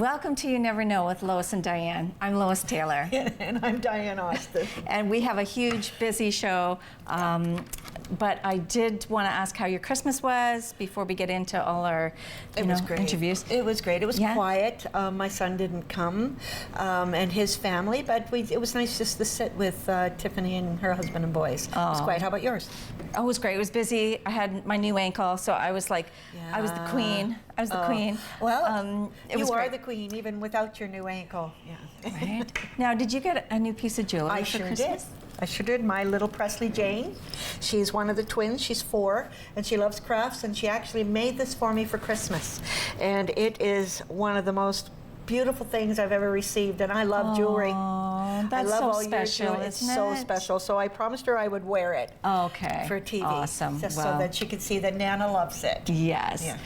Welcome to You Never Know with Lois and Diane. I'm Lois Taylor. And I'm Diane Austin. And we have a huge, busy show. But I did want to ask how your Christmas was before we get into all our interviews. It was great. It was quiet. My son didn't come, and his family, but it was nice just to sit with Tiffany and her husband and boys. It was quiet. How about yours? Oh, it was great. It was busy. I had my new ankle, so I was like, I was the queen. I was the queen. Well, you are the queen even without your new ankle. Yeah. Right. Now, did you get a new piece of jewelry for Christmas? I sure did. My little Presley Jane. She's one of the twins. She's 4, and she loves crafts, and she actually made this for me for Christmas. And it is one of the most beautiful things I've ever received, and I love jewelry. That's I love so all special, your jewelry. It's so special. So I promised her I would wear it. Okay. For TV. Awesome. Just so that she could see that Nana loves it. Yes. Yeah.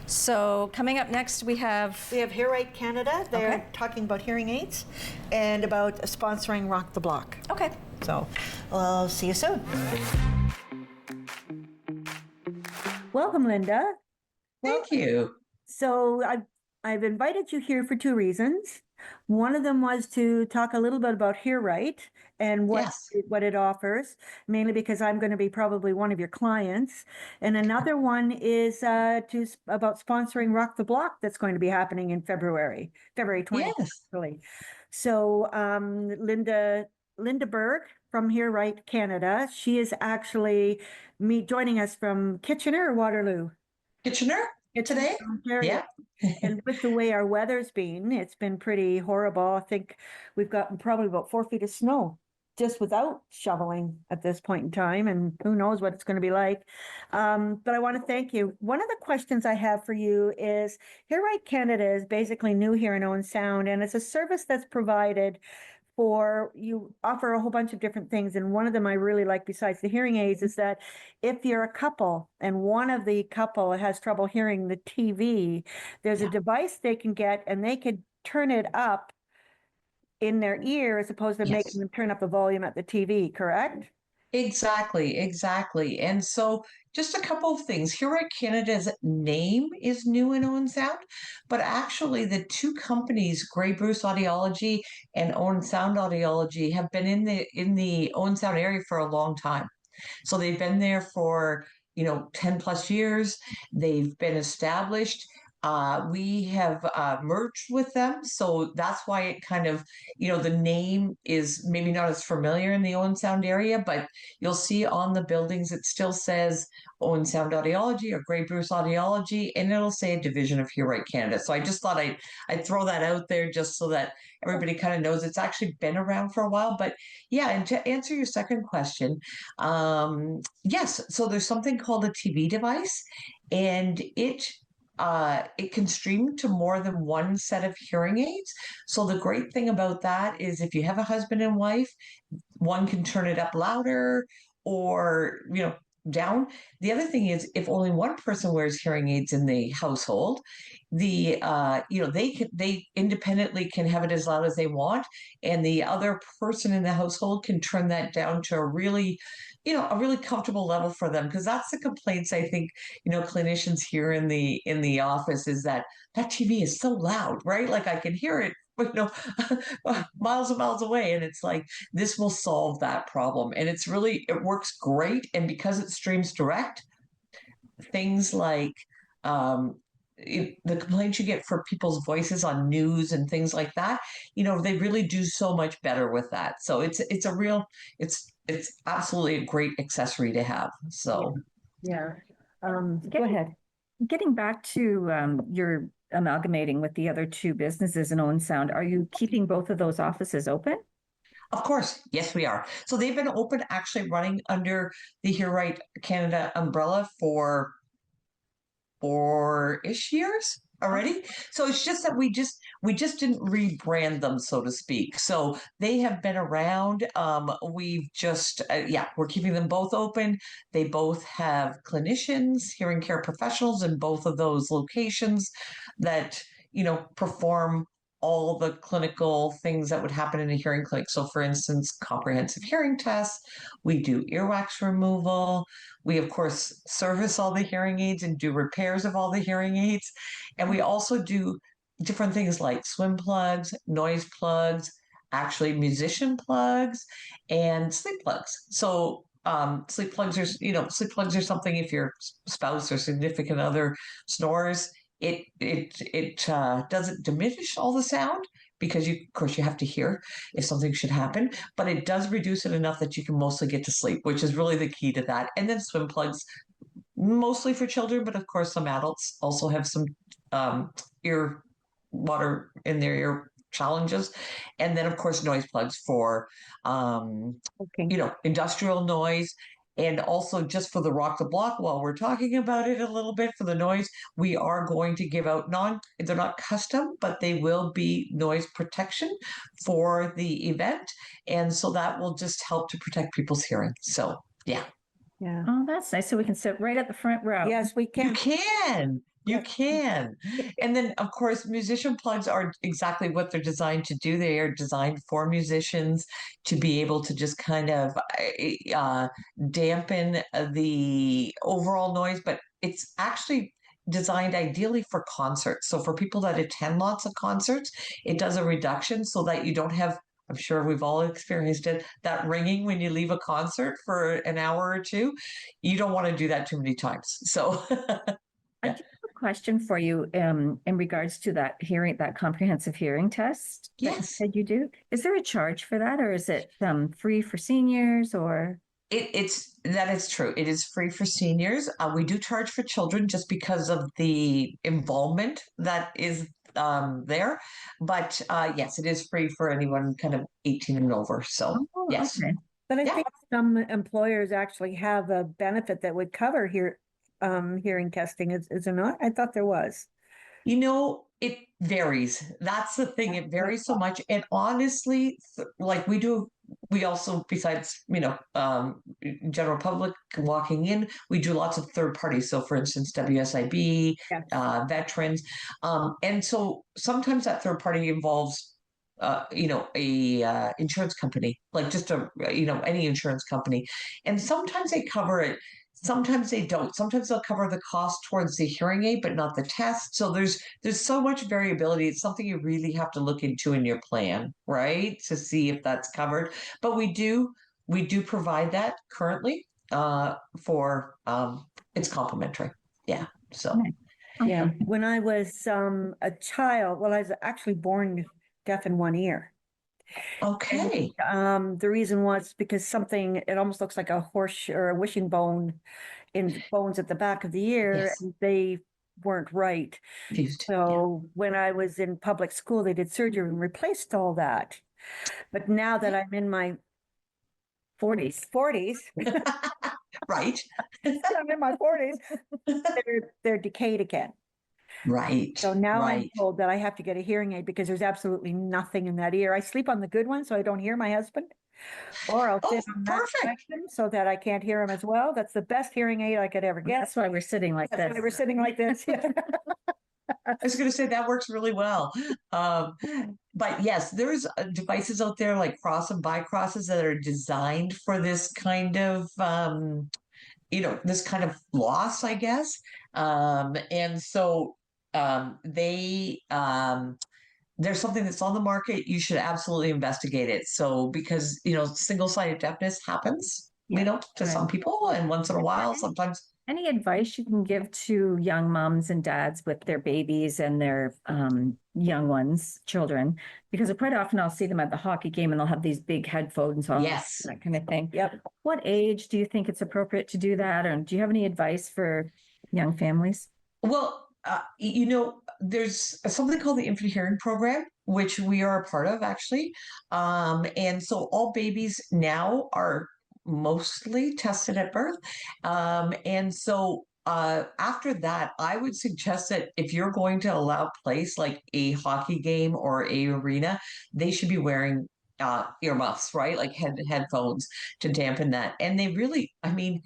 So coming up next, we have Hear Right Canada. They're talking about hearing aids and about sponsoring Rock the Block. Okay. So I'll see you soon. Welcome, Linda. Thank you. So I've invited you here for 2 reasons. One of them was to talk a little bit about Hear Right and what it offers, mainly because I'm going to be probably one of your clients. And another one is about sponsoring Rock the Block that's going to be happening in February 20th. Yes. Actually. So Linda Berg from Hear Right Canada, she is actually joining us from Kitchener or Waterloo? Kitchener today? Ontario. Yeah. And with the way our weather's been, it's been pretty horrible. I think we've gotten probably about 4 feet of snow just without shoveling at this point in time, and who knows what it's going to be like. But I want to thank you. One of the questions I have for you is, Hear Right Canada is basically new hearing and own sound, and it's a service that's provided you offer a whole bunch of different things. And one of them I really like besides the hearing aids is that if you're a couple and one of the couple has trouble hearing the TV, there's a device they can get and they could turn it up in their ear as opposed to making them turn up the volume at the TV, correct? Exactly. And so just a couple of things. Hear Right Canada's name is New and Own Sound, but actually the 2 companies, Grey Bruce Audiology and Own Sound Audiology, have been in the Own Sound area for a long time. So they've been there for 10 plus years. They've been established. We have merged with them, so that's why it kind of, the name is maybe not as familiar in the Owen Sound area, but you'll see on the buildings it still says Owen Sound Audiology or Grey Bruce Audiology, and it'll say a division of Hear Right Canada. So I just thought I'd throw that out there just so that everybody kind of knows it's actually been around for a while. But yeah, and to answer your second question, yes, so there's something called a TV device, and it can stream to more than one set of hearing aids. So the great thing about that is if you have a husband and wife, one can turn it up louder or, down. The other thing is if only one person wears hearing aids in the household, they independently can have it as loud as they want, and the other person in the household can turn that down to a really comfortable level for them, because that's the complaints I think clinicians hear in the office is that TV is so loud, right? Like I can hear it miles and miles away, and it's like this will solve that problem, and it works great. And because it streams direct, things like the complaints you get for people's voices on news and things like that, they really do so much better with that. So it's absolutely a great accessory to have. So go ahead. Getting back to your amalgamating with the other 2 businesses in Owen Sound, are you keeping both of those offices open? Of course, yes, we are. So they've been open, actually running under the Hear Right Canada umbrella for 4-ish years already. So it's just that we just didn't rebrand them, so to speak. So they have been around. We've just we're keeping them both open. They both have clinicians, hearing care professionals in both of those locations that perform all the clinical things that would happen in a hearing clinic. So for instance, comprehensive hearing tests, we do earwax removal, we of course service all the hearing aids and do repairs of all the hearing aids, and we also do different things like swim plugs, noise plugs, actually musician plugs, and sleep plugs. So sleep plugs are, sleep plugs are something if your spouse or significant other snores, it doesn't diminish all the sound because of course you have to hear if something should happen, but it does reduce it enough that you can mostly get to sleep, which is really the key to that. And then swim plugs, mostly for children, but of course some adults also have some ear water in their ear challenges. And then of course noise plugs for Okay. industrial noise. And also just for the rock the block, while we're talking about it a little bit for the noise, we are going to give out they're not custom, but they will be noise protection for the event. And so that will just help to protect people's hearing. So yeah. Yeah. Oh, that's nice. So we can sit right at the front row. Yes, we You can. can. You Yes. can. And then, of course, musician plugs are exactly what they're designed to do. They are designed for musicians to be able to just kind of dampen the overall noise, but it's actually designed ideally for concerts. So for people that attend lots of concerts, it does a reduction so that you don't have, I'm sure we've all experienced it, that ringing when you leave a concert for an hour or two. You don't want to do that too many times. So I do have a question for you in regards to that comprehensive hearing test that you yes, said you do. Is there a charge for that, or is it free for seniors, or? that is true. It is free for seniors. We do charge for children just because of the involvement that is there. But yes, it is free for anyone kind of 18 and over. So Oh, yes, okay. But I Yeah. think some employers actually have a benefit that would cover hearing testing, is there not? I thought there was. It varies. That's the thing. Yeah, It varies so much. And honestly, like we also, besides, general public walking in, we do lots of third parties. So for instance, WSIB, Yes. veterans. And so sometimes that third party involves a insurance company, like just any insurance company. And sometimes they cover it, sometimes they don't. Sometimes they'll cover the cost towards the hearing aid, but not the test. So there's so much variability. It's something you really have to look into in your plan, right? To see if that's covered. But we do provide that currently for it's complimentary. Yeah. So Okay. Yeah, Okay. when I was a child, well, I was actually born deaf in one ear. okay. The reason was because it almost looks like a horse or a wishing bone in bones at the back of the ear, Yes. and they weren't right. Fused. Yeah. So when I was in public school, they did surgery and replaced all that. But now that I'm in my 40s, Right. I'm in my 40s, they're decayed again. Right. So now I'm Right. told that I have to get a hearing aid because there's absolutely nothing in that ear. I sleep on the good one so I don't hear my husband, or I'll Oh, sit on that perfect. section so that I can't hear him as well. That's the best hearing aid I could ever get. That's why we're sitting like That's why this. we're sitting like this. Yeah. I was going to say that works really well. But yes, there's devices out there like cross and bicrosses that are designed for this kind of, this kind of loss, I guess. And so there's something that's on the market. You should absolutely investigate it. So because, single-sided deafness happens, Yeah. to some Right. people, and once in a while, sometimes. Any advice you can give to young moms and dads with their babies and their young ones, children? Because quite often I'll see them at the hockey game and they'll have these big headphones on, Yes. that kind of thing. Yep. What age do you think it's appropriate to do that? Or do you have any advice for young families? Well, there's something called the Infant Hearing Program, which we are a part of actually. And so all babies now are mostly tested at birth. And so after that, I would suggest that if you're going to allow place like a hockey game or a arena, they should be wearing earmuffs, right? Like headphones to dampen that. And they really, I mean,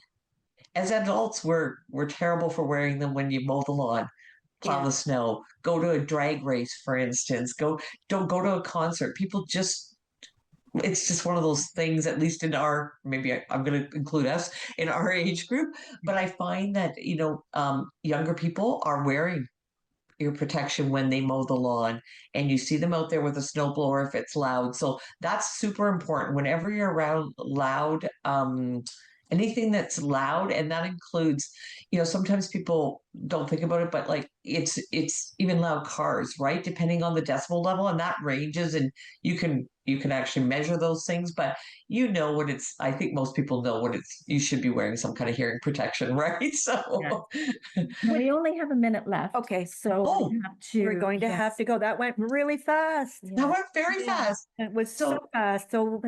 as adults, we're terrible for wearing them when you mow the lawn, plow Yeah. the snow, go to a drag race, for instance. Don't go to a concert. People just, it's just one of those things, at least in our, maybe I'm going to include us in our age group, but I find that, younger people are wearing your protection when they mow the lawn, and you see them out there with a snowblower if it's loud. So that's super important. Whenever you're around loud, anything that's loud, and that includes, sometimes people don't think about it, but like it's even loud cars, right? Depending on the decibel level, and that ranges, and you can actually measure those things, but I think most people know you should be wearing some kind of hearing protection, right? So We only have a minute left. Okay, So we're going to have to go. That went really fast. that went very fast. It was so fast. So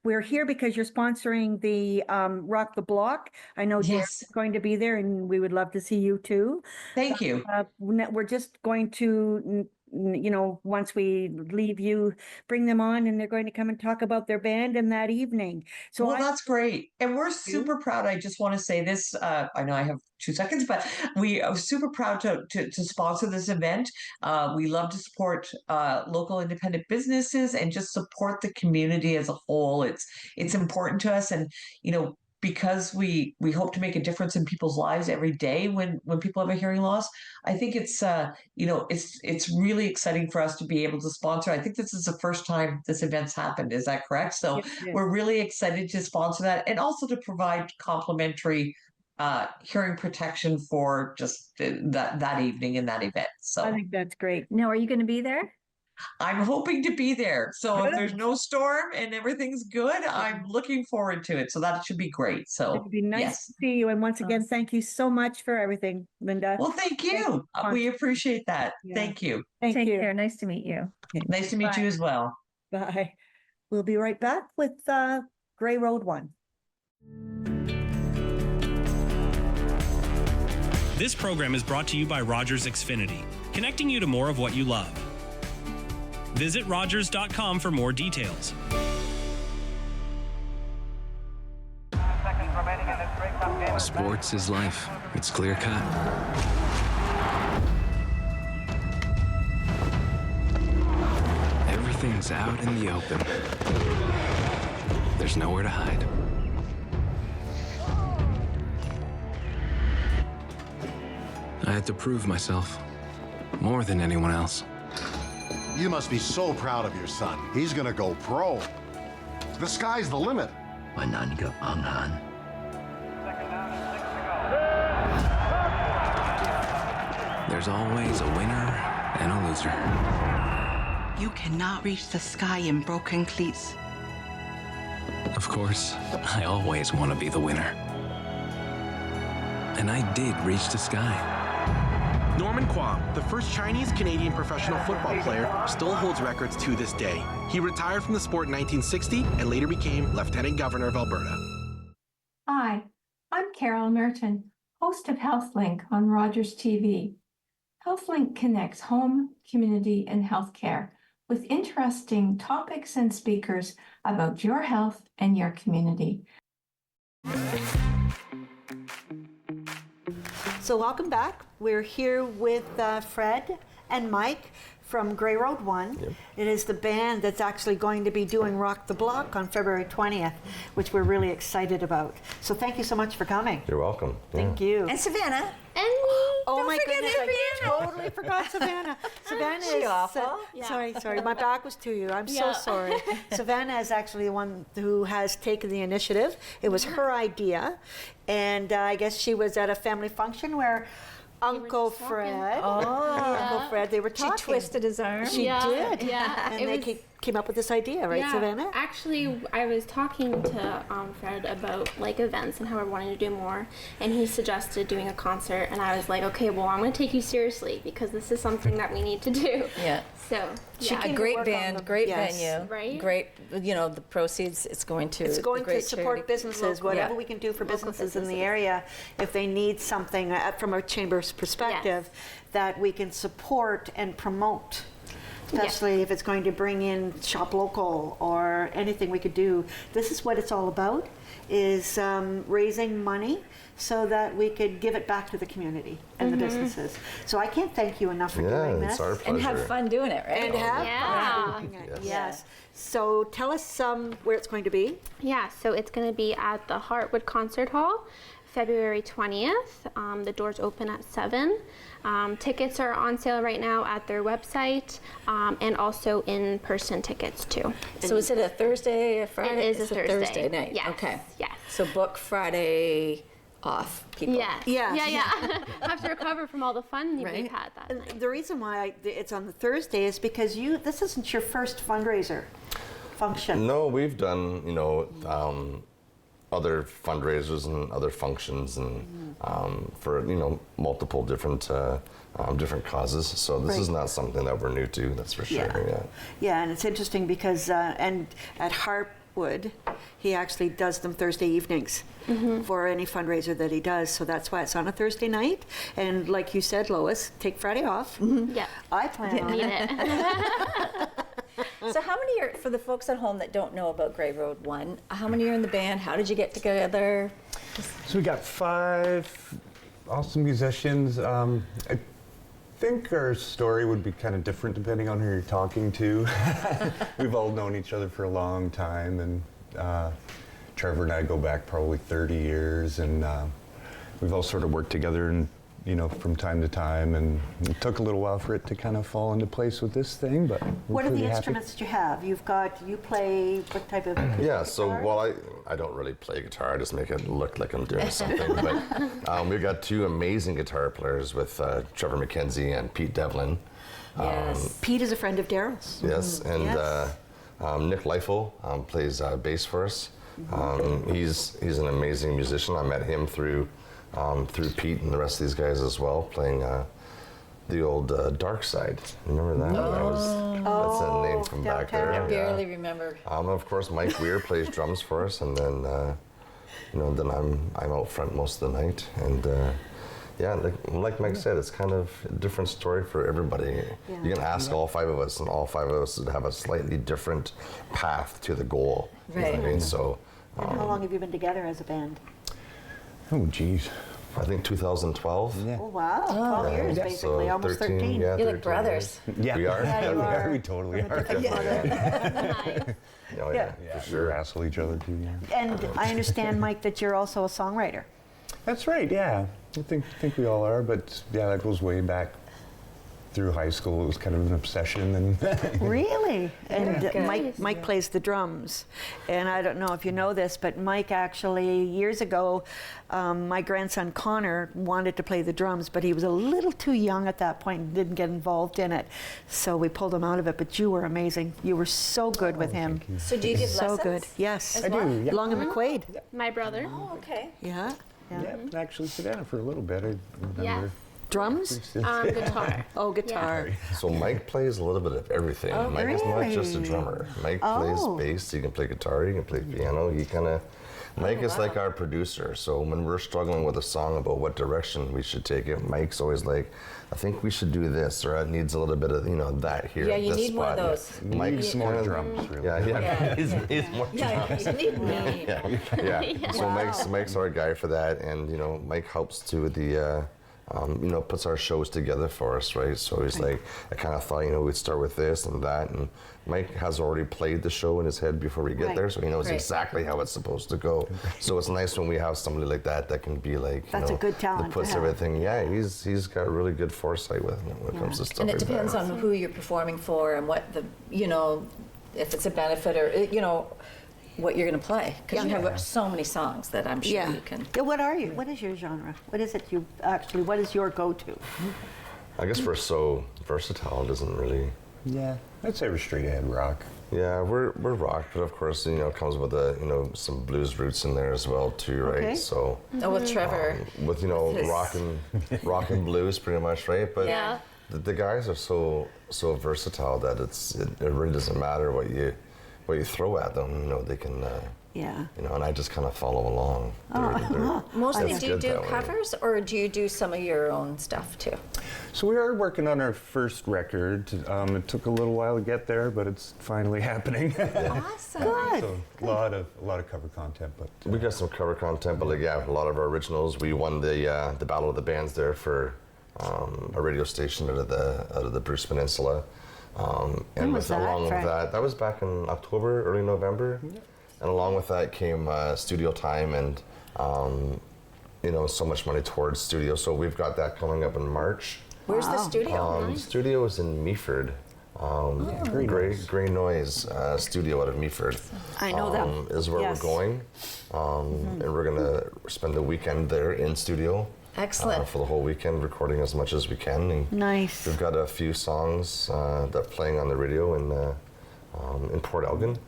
we're here because you're sponsoring the Rock the Block. I know Derek's going to be there, and we would love to see you too. Thank you. We're just going to, once we leave you, bring them on, and they're going to come and talk about their band in that evening. So Well, that's great. And we're super proud. I just want to say this. I know I have 2 seconds, but we are super proud to sponsor this event. We love to support local independent businesses and just support the community as a whole. It's important to us. And, because we hope to make a difference in people's lives every day when people have a hearing loss. I think it's it's really exciting for us to be able to sponsor. I think this is the first time this event's happened. Is that correct? So we're really excited to sponsor that, and also to provide complimentary hearing protection for just that evening in that event. So I think that's great. Now, are you going to be there? I'm hoping to be there. So Good. if there's no storm and everything's good, I'm looking forward to it. So that should be great. So It'd be nice yes. to see you. And once again, thank you so much for everything, Linda. Well, thank you. We appreciate that. Yeah. Thank you. Thank Take you. care. Nice to meet you. Nice to meet you as well. Bye. We'll be right back with Gray Road 1. This program is brought to you by Rogers Xfinity, connecting you to more of what you love. Visit Rogers.com for more details. Sports is life. It's clear cut. Everything's out in the open. There's nowhere to hide. I had to prove myself more than anyone else. You must be so proud of your son. He's gonna go pro. The sky's the limit. There's always a winner and a loser. You cannot reach the sky in broken cleats. Of course, I always want to be the winner. And I did reach the sky. Norman Kwong, the first Chinese-Canadian professional football player, still holds records to this day. He retired from the sport in 1960 and later became Lieutenant Governor of Alberta. Hi, I'm Carol Merton, host of HealthLink on Rogers TV. HealthLink connects home, community, and healthcare with interesting topics and speakers about your health and your community. So welcome back. We're here with Fred and Mike from Gray Road 1. Yep. It is the band that's actually going to be doing Rock the Block on February 20th, which we're really excited about. So thank you so much for coming. You're welcome. Thank you. And Savannah. And me. Oh my goodness, I totally forgot Savannah. Savannah is awful. Sorry. My back was to you. I'm so sorry. Savannah is actually the one who has taken the initiative. It was her idea, and I guess she was at a family function where Uncle Fred, Uncle Fred, they were talking. She twisted his arm. She did. Yeah. And they came up with this idea, right, Savannah? Actually, I was talking to Fred about like events and how I wanted to do more, and he suggested doing a concert, and I was like, okay, well, I'm going to take you seriously because this is something that we need to do. Yeah. So, a great band, great venue, right? Great, the proceeds, it's going to support businesses, whatever we can do for businesses in the area. If they need something from a chamber's perspective, that we can support and promote. Especially if it's going to bring in shop local or anything we could do. This is what it's all about, is raising money so that we could give it back to the community and the businesses. So I can't thank you enough for doing this. It's our pleasure. And have fun doing it, right? And have fun doing it. Yes. So tell us where it's going to be. Yeah, so it's going to be at the Heartwood Concert Hall, February 20th. The doors open at 7. Tickets are on sale right now at their website, and also in-person tickets too. So is it a Thursday, a Friday? It is a Thursday. Thursday night. Yes. Okay. Yes. So book Friday off, people. Yes. Yes. Yeah. Have to recover from all the fun we've Right. had that night. The reason why it's on the Thursday is because this isn't your first fundraiser function. No, we've done, other fundraisers and other functions and for, multiple different causes. So this is not something that we're new to, that's for sure. Yeah. Yeah, and it's interesting because, and at Harpwood, he actually does them Thursday evenings for any fundraiser that he does. So that's why it's on a Thursday night. And like you said, Lois, take Friday off. Yeah. I plan on Need it. it. So how many are, for the folks at home that don't know about Grey Road 1, how many are in the band? How did you get together? So we got 5 awesome musicians. I think our story would be kind of different depending on who you're talking to. We've all known each other for a long time, and Trevor and I go back probably 30 years, and we've all sort of worked together and from time to time, and it took a little while for it to kind of fall into place with this thing, but What are the happy. instruments that you have? You play what type of Yeah, so guitar? while I don't really play guitar, I just make it look like I'm doing something. But we've got 2 amazing guitar players with Trevor McKenzie and Pete Devlin. Yes. Pete is a friend of Daryl's. Yes, and Yes. Nick Leifel plays bass for us. He's an amazing musician. I met him through Pete and the rest of these guys as well, playing the old Dark Side. Remember that? That's a name from back there. I barely remember. Of course, Mike Weir plays drums for us, and then then I'm out front most of the night. And like Mike said, it's kind of a different story for everybody. You can ask all 5 of us, and all 5 of us would have a slightly different path to the goal. You know what I mean? So. And how long have you been together as a band? Oh, geez. I think 2012. Yeah. Oh, wow. 12 years, Yeah, basically, so almost 13. Yeah, You're 13 like brothers. Yeah, We are. Yeah, you are. We totally are. Oh, yeah, for We sure. wrestle each other too. Yeah. And I understand, Mike, that you're also a songwriter. That's right. Yeah, I think we all are, but yeah, that goes way back through high school. It was kind of an obsession, and Really? And good. Mike plays the drums. And I don't know if you know this, but Mike actually, years ago, my grandson Connor wanted to play the drums, but he was a little too young at that point and didn't get involved in it. So we pulled him out of it, but you were amazing. You were so good with him. So do you give So lessons? good. Yes. I do. Yeah. Long and McQuaid. My brother. Oh, okay. Yeah. Yeah, actually Savannah for a little bit. I remember. Yes. Drums? Guitar. Oh, guitar. So Mike plays a little bit of everything. Mike is not just a really? drummer. Mike plays Oh. bass. He can play guitar. He can play piano. He kind of. Mike is like our producer. So when we're struggling with a song about what direction we should take it, Mike's always like, "I think we should do this," or "It needs a little bit of that here." Yeah, at you this need one spot. of those. Mike's more kinda- drums, really. Yeah. He's more Yeah, drums. you need me. Yeah. So Mike's our guy for that, and Mike helps to the. Puts our shows together for us, right? So he's like, I kind of thought, we'd start with this and that, and Mike has already played the show in his head before we get Right. there, so he knows Right. exactly how it's supposed to go. So it's nice when we have somebody like that can be like, That's a good talent that puts to have. everything. Yeah, he's got really good foresight when it comes to stuff And it like depends that. on who you're performing for and what the, if it's a benefit or, what you're going to play. Because you have so many songs that I'm sure you can. Yeah, what are you? What is your genre? What is it what is your go-to? I guess we're so versatile. It doesn't really. Yeah, I'd say we're straight ahead rock. Yeah, we're rock, but of course, it comes with some blues roots in there as well too, right? Okay. So Oh, with Trevor. with his- rock and blues pretty much, right? But Yeah. the guys are so versatile that it really doesn't matter what you throw at them. They can. Yeah. And I just kind of follow along. Mostly It's do you good do that way. covers or do you do some of your own stuff too? So we are working on our first record. It took a little while to get there, but it's finally happening. Awesome. Good. So a lot of cover content, but We got some cover content, but a lot of our originals. We won the Battle of the Bands there for a radio station out of the Bruce Peninsula. And was that, along with Frank? that was back in October, early November. And along with that came studio time and so much money towards studio. So we've got that coming up in March. Where's the studio? The studio is in Meaford. Grey Noise studio out of Meaford. I know them. Is where we're going. And we're going to spend the weekend there in studio. Excellent. For the whole weekend, recording as much as we can. And nice. We've got a few songs that are playing on the radio in Port Elgin.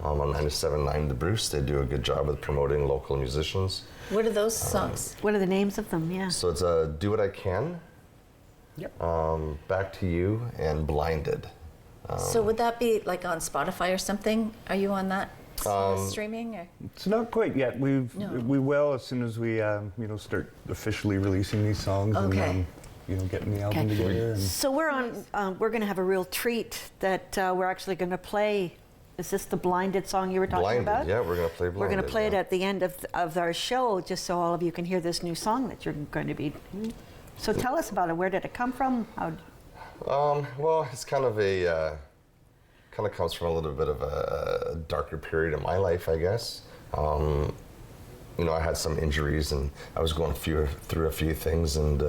On 97.9 The Bruce, they do a good job with promoting local musicians. What are those songs? What are the names of them? Yeah. So it's Do What I Can, Back to You, and Blinded. So would that be like on Spotify or something? Are you on that streaming? Or? It's not quite yet. We will as soon as we start officially releasing these songs and getting the album together. And so we're on. We're going to have a real treat that we're actually going to play. Is this the Blinded song you were talking about? Yeah, we're going to play Blinded. We're going to play it at the end of our show, just so all of you can hear this new song that you're going to be. So tell us about it. Where did it come from? Well, it's kind of comes from a little bit of a darker period in my life, I guess. I had some injuries and I was going through a few things and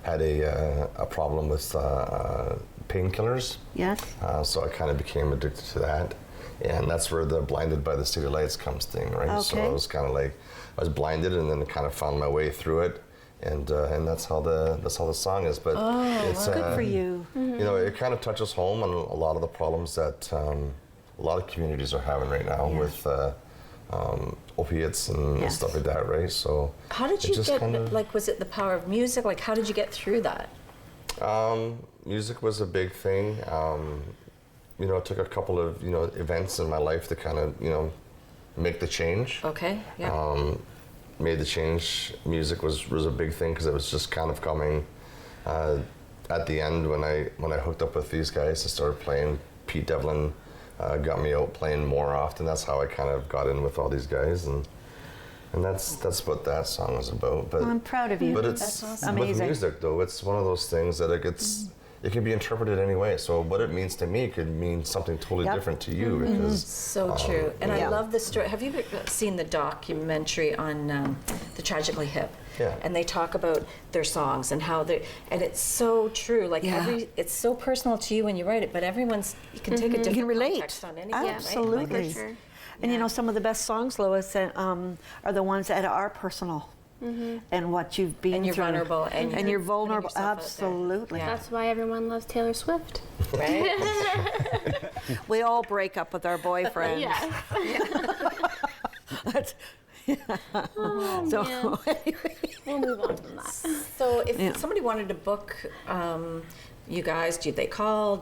had a problem with painkillers. Yes. So I kind of became addicted to that. And that's where the Blinded by the City Lights comes thing, right? Okay. So I was kind of like, I was blinded and then kind of found my way through it. And that's how the song is. But it's good for you. It kind of touches home on a lot of the problems that a lot of communities are having right now with opiates and stuff like that, right? So how did you get? Was it the power of music? Like, how did you get through that? Music was a big thing. It took a couple of events in my life to kind of make the change. Okay. Yeah. Made the change. Music was a big thing because it was just kind of coming at the end when I hooked up with these guys and started playing. Pete Devlin got me out playing more often. That's how I kind of got in with all these guys, and that's what that song is about. But I'm proud of you. But it's that's awesome. Amazing. With music though, it's one of those things that it can be interpreted any way. So what it means to me could mean something totally different to you. Because so true. And I love the story. Have you seen the documentary on the Tragically Hip? Yeah. And they talk about their songs and how and it's so true. Like it's so personal to you when you write it, but you can take a different context on anything. Absolutely. Right? Sure. And some of the best songs, Lois, are the ones that are personal. And what you've been you're through. vulnerable and you're vulnerable. Absolutely. That's why everyone loves Taylor Swift. Right? We all break up with our boyfriends. So anyway. We'll move on from that. So if somebody wanted to book you guys, do they call?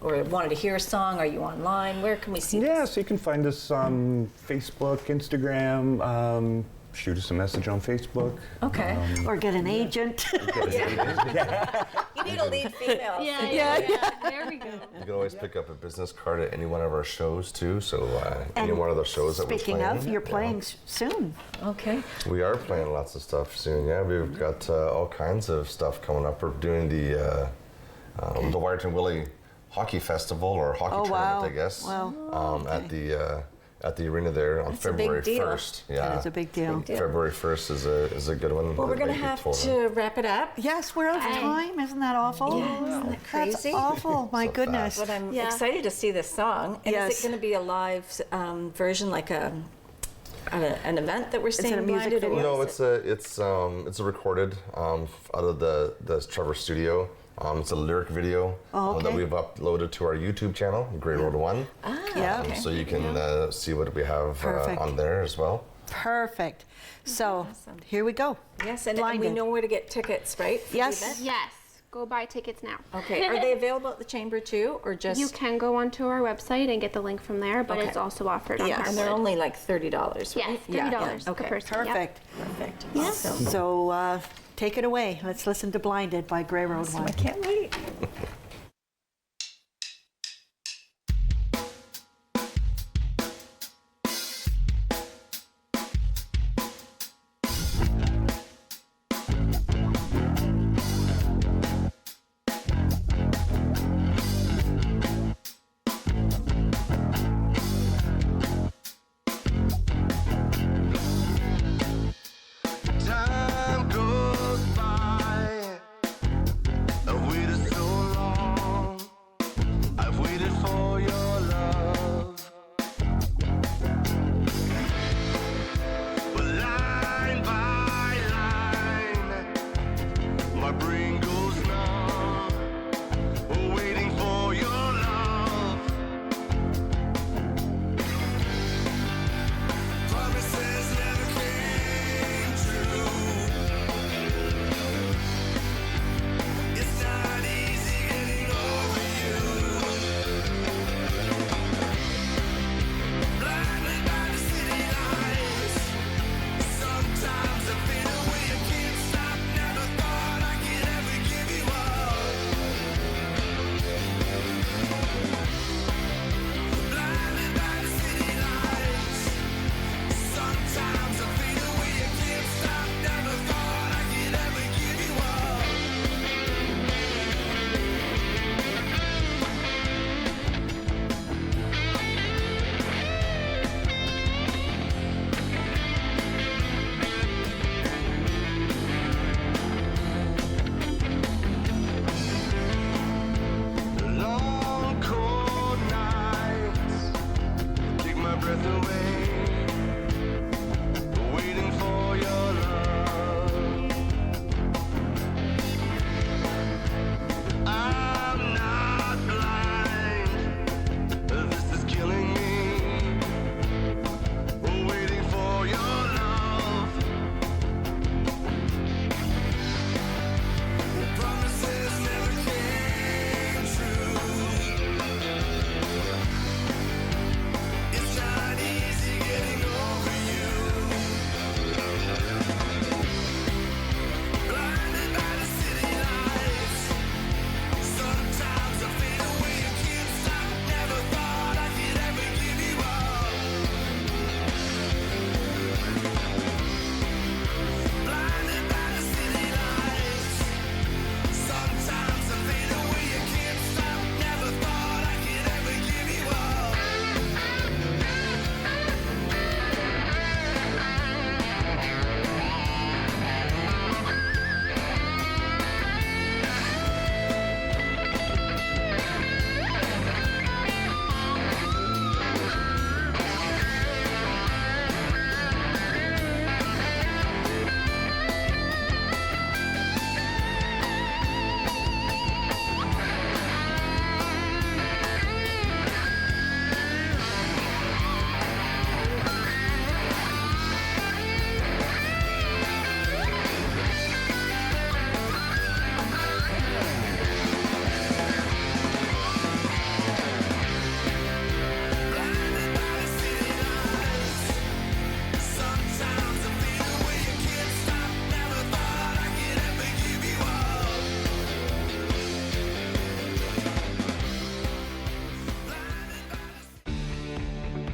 Or wanted to hear a song? Are you online? Where can we see this? Yeah, so you can find us on Facebook, Instagram, shoot us a message on Facebook. Okay. Or get an agent. You need a lead female. Yeah. There we go. You can always pick up a business card at any one of our shows too. So any one of those shows that we're playing. Speaking of, you're playing soon. Okay. We are playing lots of stuff soon. Yeah, we've got all kinds of stuff coming up. We're doing the Wyerton Willie Hockey Festival or hockey tournament, I guess. Wow. At the arena there on February 1st. Yeah, it's a big deal. February 1st is a good one. Well, we're going to have to wrap it up. Yes, we're out of time. Isn't that awful? Yeah, isn't that crazy? That's awful. My goodness. But I'm excited to see this song. And is it going to be a live version, like an event that we're seeing? Is it a music video? No, it's a recorded out of the Trevor studio. It's a lyric video that we've uploaded to our YouTube channel, Grey Road 1. So you can see what we have on there as well. Perfect. So here we go. Yes, and we know where to get tickets, right? Yes. Yes. Go buy tickets now. Okay. Are they available at the Chamber too, or just? You can go onto our website and get the link from there, but it's also offered on our and they're only like $30, right? Yes, $30 per person. Perfect. Yep. Perfect. Yeah. So take it away. Let's listen to Blinded by Grey Road 1. I can't wait. Time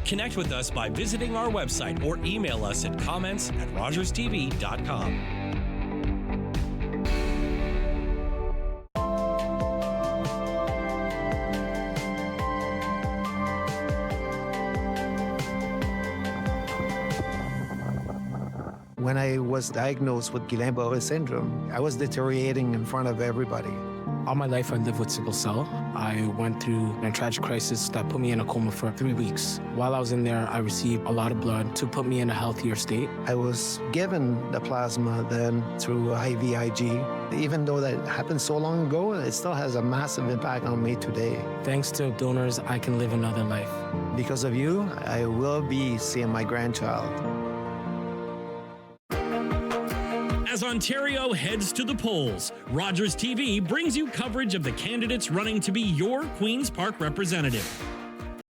Connect with us by visiting our website or email us at comments@rogerstv.com. When I was diagnosed with Guillain-Barré syndrome, I was deteriorating in front of everybody. All my life I lived with sickle cell. I went through a tragic crisis that put me in a coma for 3 weeks. While I was in there, I received a lot of blood to put me in a healthier state. I was given the plasma then through IVIG. Even though that happened so long ago, it still has a massive impact on me today. Thanks to donors, I can live another life. Because of you, I will be seeing my grandchild. As Ontario heads to the polls, Rogers TV brings you coverage of the candidates running to be your Queen's Park representative.